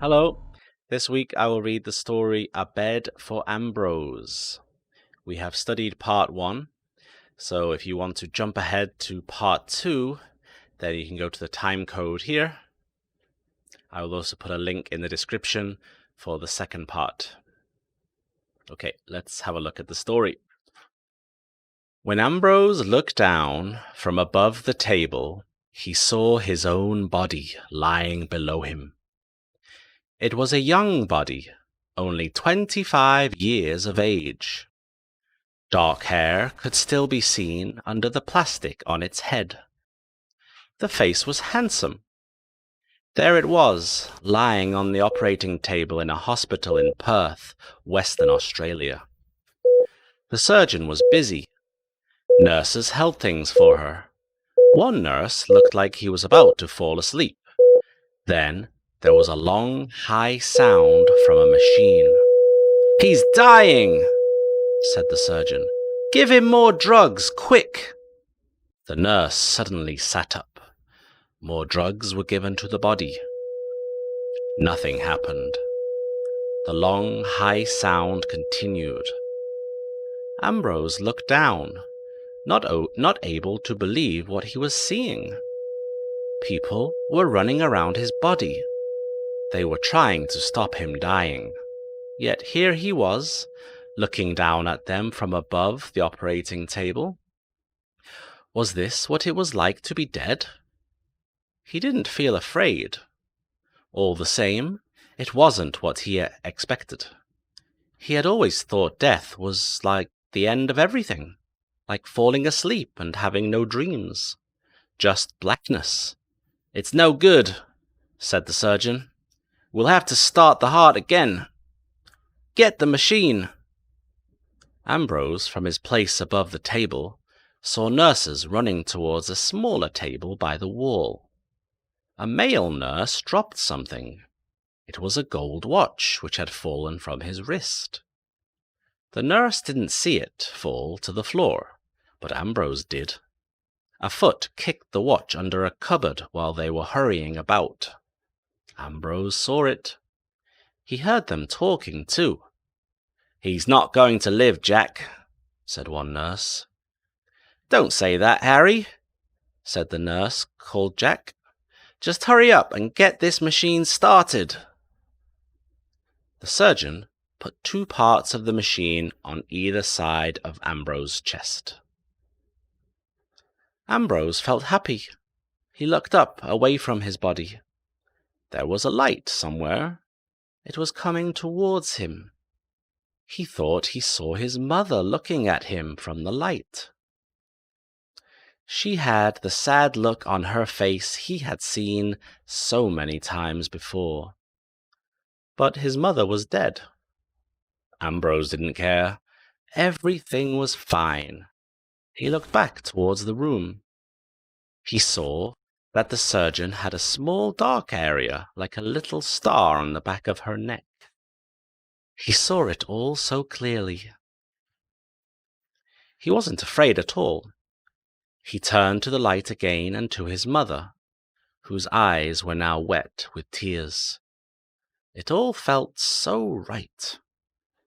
Hello. This week I will read the story A Bed for Ambrose. We have studied part 1, so if you want to jump ahead to part 2, then you can go to the time code here. I will also put a link in the description for the second part. Okay, let's have a look at the story. When Ambrose looked down from above the table, he saw his own body lying below him. It was a young body, only 25 years of age. Dark hair could still be seen under the plastic on its head. The face was handsome. There it was, lying on the operating table in a hospital in Perth, Western Australia. The surgeon was busy. Nurses held things for her. One nurse looked like he was about to fall asleep. Then there was a long, high sound from a machine. "He's dying," said the surgeon. "Give him more drugs, quick!" The nurse suddenly sat up. More drugs were given to the body. Nothing happened. The long, high sound continued. Ambrose looked down, not able to believe what he was seeing. People were running around his body. They were trying to stop him dying. Yet here he was, looking down at them from above the operating table. Was this what it was like to be dead? He didn't feel afraid. All the same, it wasn't what he expected. He had always thought death was like the end of everything, like falling asleep and having no dreams. Just blackness. "It's no good," said the surgeon. "We'll have to start the heart again. Get the machine." Ambrose, from his place above the table, saw nurses running towards a smaller table by the wall. A male nurse dropped something. It was a gold watch which had fallen from his wrist. The nurse didn't see it fall to the floor, but Ambrose did. A foot kicked the watch under a cupboard while they were hurrying about. Ambrose saw it. He heard them talking too. "He's not going to live, Jack," said one nurse. "Don't say that, Harry," said the nurse called Jack. "Just hurry up and get this machine started." The surgeon put 2 parts of the machine on either side of Ambrose's chest. Ambrose felt happy. He looked up, away from his body. There was a light somewhere. It was coming towards him. He thought he saw his mother looking at him from the light. She had the sad look on her face he had seen so many times before. But his mother was dead. Ambrose didn't care. Everything was fine. He looked back towards the room. He saw that the surgeon had a small dark area like a little star on the back of her neck. He saw it all so clearly. He wasn't afraid at all. He turned to the light again and to his mother, whose eyes were now wet with tears. It all felt so right.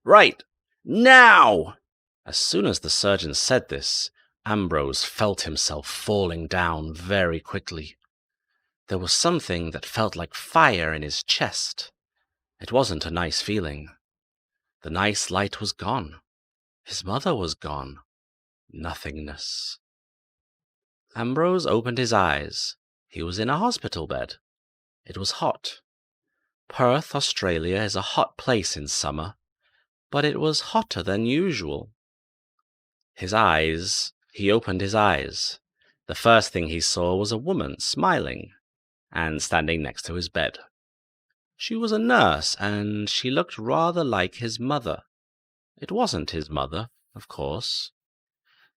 "Right, now!" As soon as the surgeon said this, Ambrose felt himself falling down very quickly. There was something that felt like fire in his chest. It wasn't a nice feeling. The nice light was gone. His mother was gone. Nothingness. Ambrose opened his eyes. He was in a hospital bed. It was hot. Perth, Australia is a hot place in summer, but it was hotter than usual. He opened his eyes. The first thing he saw was a woman smiling and standing next to his bed. She was a nurse, and she looked rather like his mother. It wasn't his mother, of course.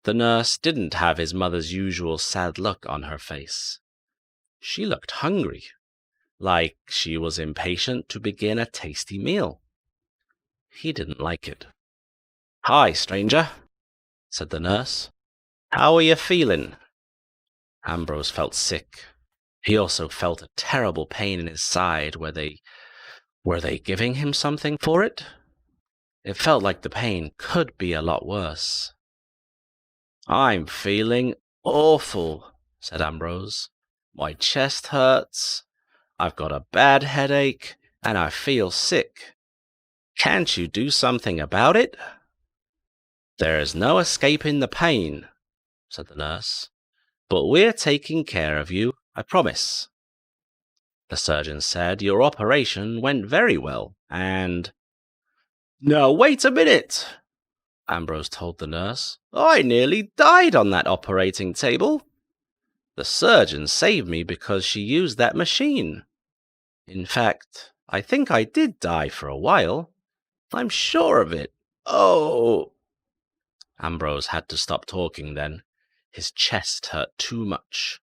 The nurse didn't have his mother's usual sad look on her face. She looked hungry, like she was impatient to begin a tasty meal. He didn't like it. "Hi, stranger," said the nurse. "How are you feeling?" Ambrose felt sick. He also felt a terrible pain in his side where they Were they giving him something for it? It felt like the pain could be a lot worse. I'm feeling awful, said Ambrose. My chest hurts, I've got a bad headache, and I feel sick. Can't you do something about it? There is no escaping the pain, said the nurse, but we're taking care of you, I promise. The surgeon said your operation went very well, and... No, wait a minute, Ambrose told the nurse. I nearly died on that operating table. The surgeon saved me because she used that machine. In fact, I think I did die for a while. I'm sure of it. Oh! Ambrose had to stop talking then. His chest hurt too much.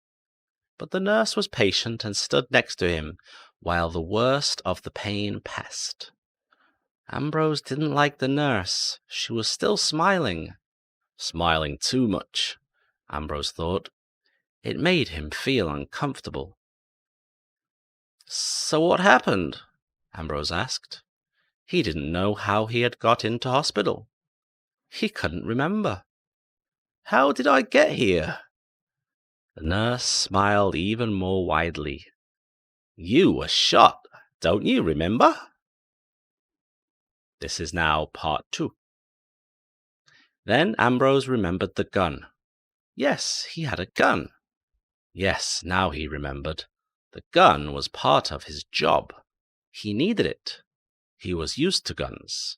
But the nurse was patient and stood next to him while the worst of the pain passed. Ambrose didn't like the nurse. She was still smiling. Smiling too much, Ambrose thought. It made him feel uncomfortable. So what happened? Ambrose asked. He didn't know how he had got into hospital. He couldn't remember. How did I get here? The nurse smiled even more widely. You were shot, don't you remember? This is now part 2. Then Ambrose remembered the gun. Yes, he had a gun. Yes, now he remembered. The gun was part of his job. He needed it. He was used to guns.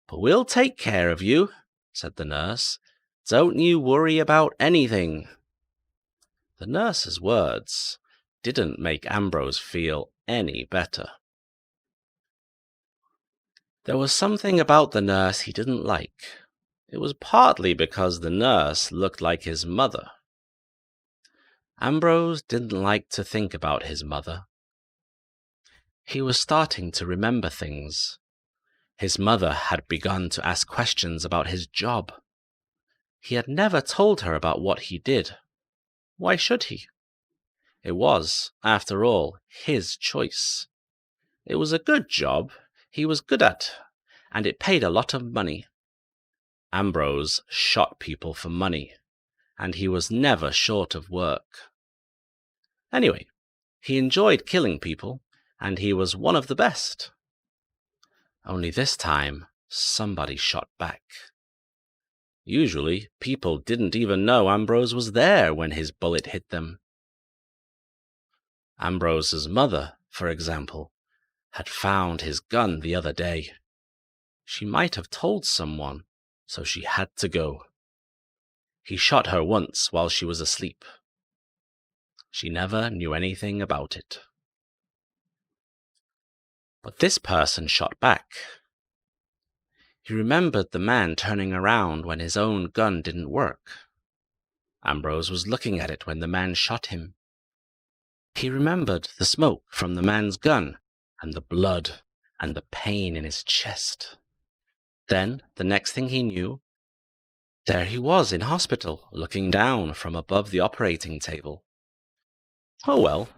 But we'll take care of you, said the nurse. Don't you worry about anything. The nurse's words didn't make Ambrose feel any better. There was something about the nurse he didn't like. It was partly because the nurse looked like his mother. Ambrose didn't like to think about his mother. He was starting to remember things. His mother had begun to ask questions about his job. He had never told her about what he did. Why should he? It was, after all, his choice. It was a good job he was good at, and it paid a lot of money. Ambrose shot people for money, and he was never short of work. Anyway, he enjoyed killing people, and he was one of the best. Only this time, somebody shot back. Usually, people didn't even know Ambrose was there when his bullet hit them. Ambrose's mother, for example, had found his gun the other day. She might have told someone, so she had to go. He shot her once while she was asleep. She never knew anything about it. But this person shot back. He remembered the man turning around when his own gun didn't work. Ambrose was looking at it when the man shot him. He remembered the smoke from the man's gun, and the blood, and the pain in his chest. Then, the next thing he knew, there he was in hospital, looking down from above the operating table. Oh well,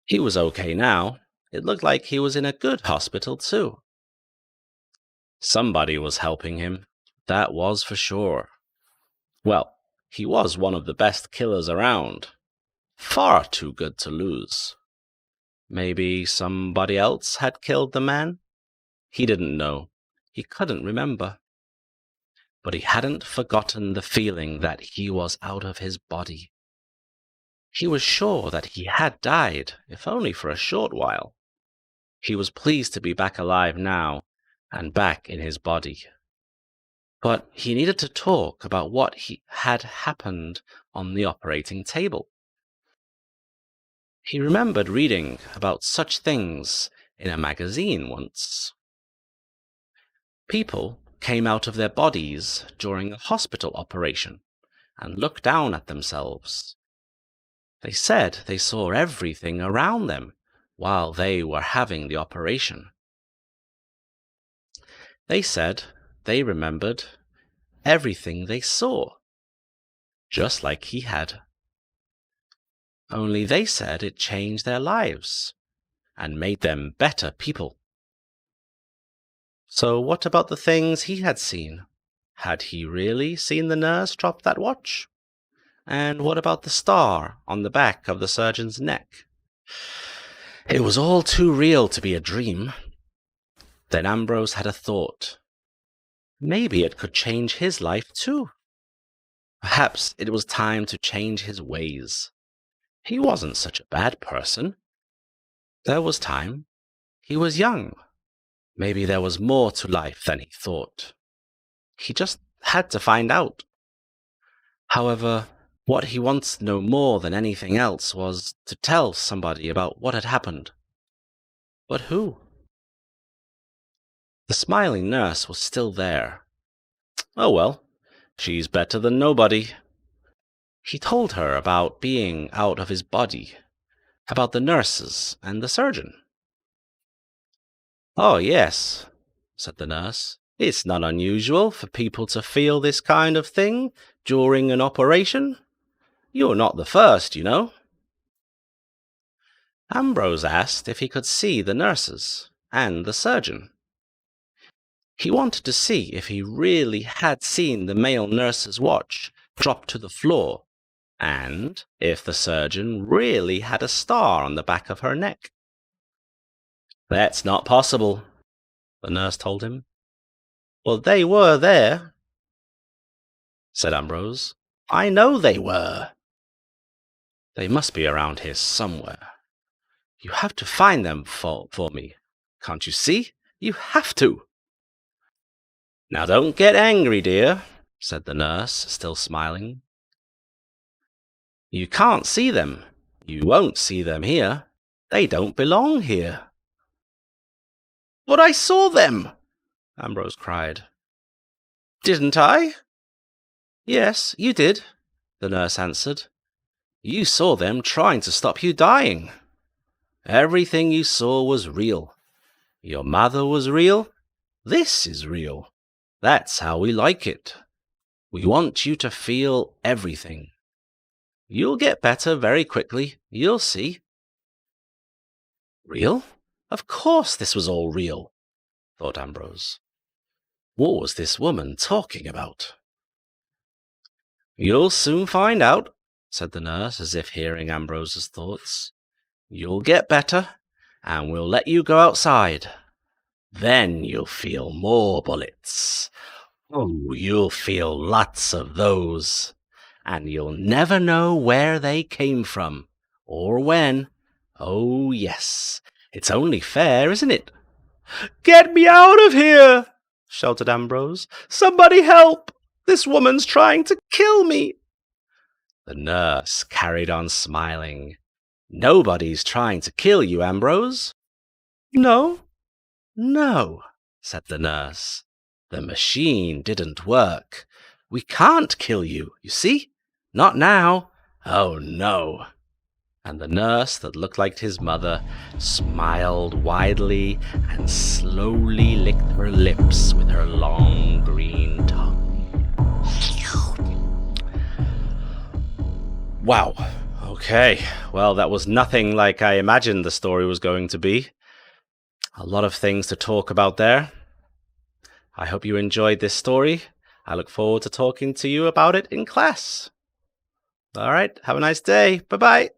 he was okay now. It looked like he was in a good hospital too. Somebody was helping him, that was for sure. Well, he was one of the best killers around. Far too good to lose. Maybe somebody else had killed the man? He didn't know. He couldn't remember. But he hadn't forgotten the feeling that he was out of his body. He was sure that he had died, if only for a short while. He was pleased to be back alive now, and back in his body. But he needed to talk about what had happened on the operating table. He remembered reading about such things in a magazine once. People came out of their bodies during a hospital operation and looked down at themselves. They said they saw everything around them while they were having the operation. They said they remembered everything they saw, just like he had. Only they said it changed their lives and made them better people. So what about the things he had seen? Had he really seen the nurse drop that watch? And what about the star on the back of the surgeon's neck? It was all too real to be a dream. Then Ambrose had a thought. Maybe it could change his life too. Perhaps it was time to change his ways. He wasn't such a bad person. There was time. He was young. Maybe there was more to life than he thought. He just had to find out. However, what he wanted to know more than anything else was to tell somebody about what had happened. But who? The smiling nurse was still there. Oh well, she's better than nobody. He told her about being out of his body, about the nurses and the surgeon. Oh yes, said the nurse. It's not unusual for people to feel this kind of thing during an operation. You're not the first, you know. Ambrose asked if he could see the nurses and the surgeon. He wanted to see if he really had seen the male nurse's watch drop to the floor, and if the surgeon really had a star on the back of her neck. That's not possible, the nurse told him. Well, they were there, said Ambrose. I know they were. They must be around here somewhere. You have to find them for me. Can't you see? You have to. Now don't get angry, dear, said the nurse, still smiling. You can't see them. You won't see them here. They don't belong here. But I saw them, Ambrose cried. Didn't I? Yes, you did, the nurse answered. You saw them trying to stop you dying. Everything you saw was real. Your mother was real. This is real. That's how we like it. We want you to feel everything. You'll get better very quickly. You'll see. Real? Of course this was all real, thought Ambrose. What was this woman talking about? You'll soon find out, said the nurse, as if hearing Ambrose's thoughts. You'll get better, and we'll let you go outside. Then you'll feel more bullets. Oh, you'll feel lots of those. And you'll never know where they came from, or when. Oh, yes, it's only fair, isn't it? Get me out of here, shouted Ambrose. Somebody help! This woman's trying to kill me. The nurse carried on smiling. Nobody's trying to kill you, Ambrose. No, said the nurse. The machine didn't work. We can't kill you, you see? Not now. Oh, no. And the nurse that looked like his mother smiled widely and slowly licked her lips with her long green tongue. Wow. Okay. Well, that was nothing like I imagined the story was going to be. A lot of things to talk about there. I hope you enjoyed this story. I look forward to talking to you about it in class. All right. Have a nice day. Bye-bye.